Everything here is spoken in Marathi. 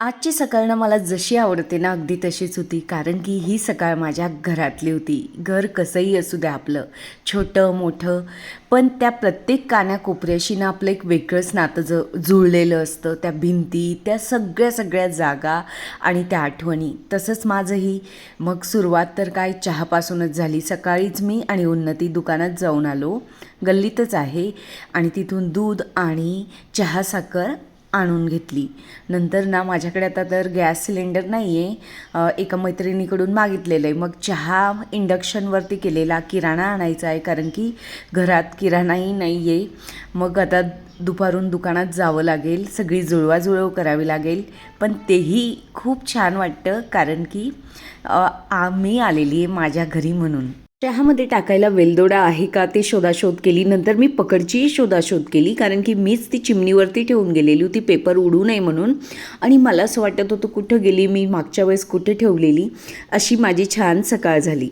आजची सकाळ ना मला जशी आवडते ना अगदी तशीच होती. कारण की ही सकाळ माझ्या घरातली होती. घर कसंही असू द्या आपलं, छोटं मोठं, पण त्या प्रत्येक कानाकोपऱ्याशी ना आपलं एक वेगळंच नातं जुळलेलं असतं. त्या भिंती, त्या सगळ्या सगळ्या जागा आणि त्या आठवणी. तसंच माझंही मग सुरुवात तर काय चहापासूनच झाली. सकाळीच मी आणि उन्नती दुकानात जाऊन आलो. गल्लीतच आहे आणि तिथून दूध आणि चहा साखर आणून घेतली. नंतर ना माझ्याकडे आता तर गॅस सिलेंडर नाही आहे, एका मैत्रिणीकडून मागितलेलं आहे. मग चहा इंडक्शनवरती केलेला. किराणा आणायचा आहे कारण की घरात किराणाही नाही आहे. मग आता दुपारून दुकानात जावं लागेल, सगळी जुळवाजुळव करावी लागेल. पण तेही खूप छान वाटतं कारण की मी आलेली आहे माझ्या घरी म्हणून. चहामध्ये टाकायला वेलदोडा आहे का ते शोधाशोध केली. नंतर मी पकडचीही शोधाशोध केली कारण की मीच ती चिमणीवरती ठेवून गेलेली होती पेपर उडू नये म्हणून. आणि मला असं वाटत होतं कुठं गेली मी, मागच्या वेळेस कुठे ठेवलेली. अशी माझी छान सकाळ झाली.